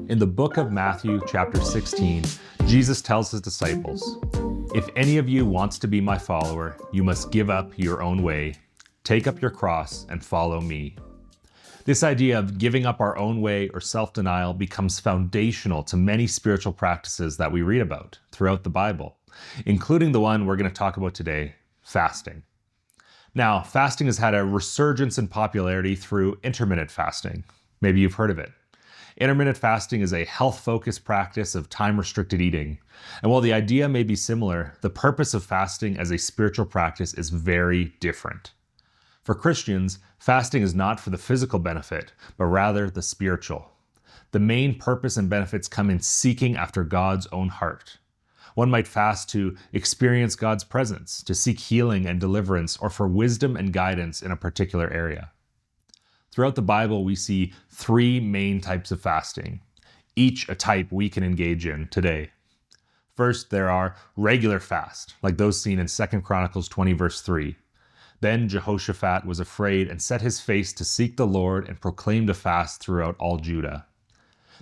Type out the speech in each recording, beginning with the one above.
In the book of Matthew, chapter 16, Jesus tells his disciples, "If any of you wants to be my follower, you must give up your own way, take up your cross, and follow me." This idea of giving up our own way or self-denial becomes foundational to many spiritual practices that we read about throughout the Bible, including the one we're going to talk about today, fasting. Now, fasting has had a resurgence in popularity through intermittent fasting. Maybe you've heard of it. Intermittent fasting is a health-focused practice of time-restricted eating. And while the idea may be similar, the purpose of fasting as a spiritual practice is very different. For Christians, fasting is not for the physical benefit, but rather the spiritual. The main purpose and benefits come in seeking after God's own heart. One might fast to experience God's presence, to seek healing and deliverance, or for wisdom and guidance in a particular area. Throughout the Bible, we see three main types of fasting, each a type we can engage in today. First, there are regular fast, like those seen in 2 Chronicles 20, verse 3. Then Jehoshaphat was afraid and set his face to seek the Lord and proclaimed a fast throughout all Judah.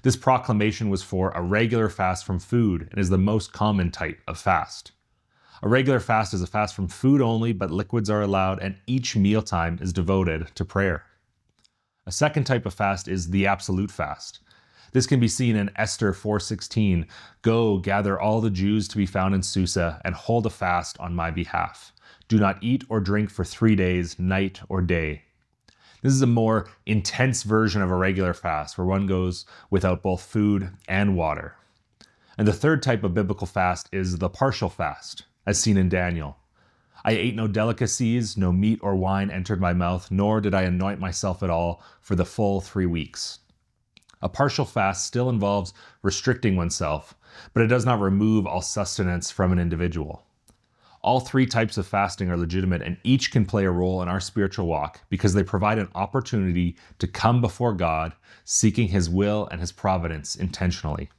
This proclamation was for a regular fast from food and is the most common type of fast. A regular fast is a fast from food only, but liquids are allowed, and each mealtime is devoted to prayer. A second type of fast is the absolute fast. This can be seen in Esther 4:16. "Go, gather all the Jews to be found in Susa, and hold a fast on my behalf. Do not eat or drink for 3 days, night or day." This is a more intense version of a regular fast, where one goes without both food and water. And the third type of biblical fast is the partial fast, as seen in Daniel. "I ate no delicacies, no meat or wine entered my mouth, nor did I anoint myself at all for the full 3 weeks. A partial fast still involves restricting oneself, but it does not remove all sustenance from an individual. All three types of fasting are legitimate, and each can play a role in our spiritual walk because they provide an opportunity to come before God, seeking His will and His providence intentionally.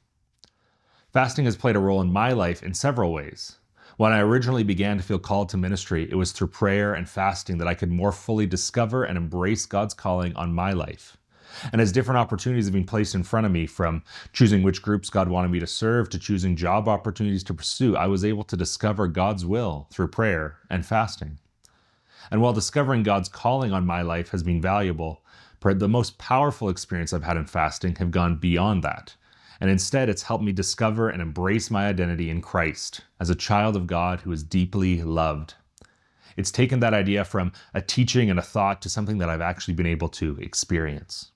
Fasting has played a role in my life in several ways. When I originally began to feel called to ministry, it was through prayer and fasting that I could more fully discover and embrace God's calling on my life. And as different opportunities have been placed in front of me, from choosing which groups God wanted me to serve to choosing job opportunities to pursue, I was able to discover God's will through prayer and fasting. And while discovering God's calling on my life has been valuable, the most powerful experience I've had in fasting have gone beyond that. And instead, it's helped me discover and embrace my identity in Christ as a child of God who is deeply loved. It's taken that idea from a teaching and a thought to something that I've actually been able to experience.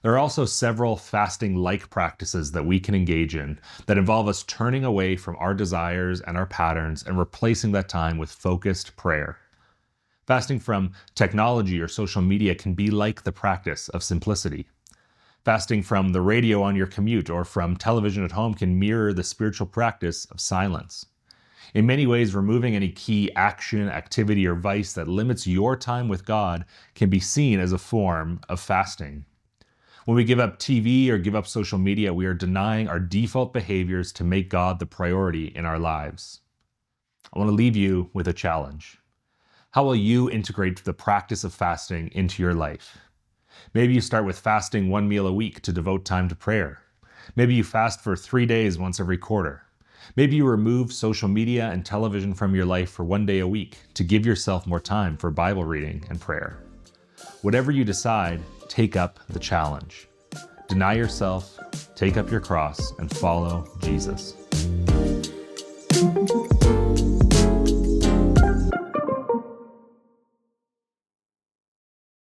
There are also several fasting-like practices that we can engage in that involve us turning away from our desires and our patterns and replacing that time with focused prayer. Fasting from technology or social media can be like the practice of simplicity. Fasting from the radio on your commute or from television at home can mirror the spiritual practice of silence. In many ways, removing any key action, activity, or vice that limits your time with God can be seen as a form of fasting. When we give up TV or give up social media, we are denying our default behaviors to make God the priority in our lives. I want to leave you with a challenge. How will you integrate the practice of fasting into your life? Maybe you start with fasting 1 meal a week to devote time to prayer. Maybe you fast for 3 days once every quarter. Maybe you remove social media and television from your life for 1 day a week to give yourself more time for Bible reading and prayer. Whatever you decide, take up the challenge. Deny yourself, take up your cross, and follow Jesus.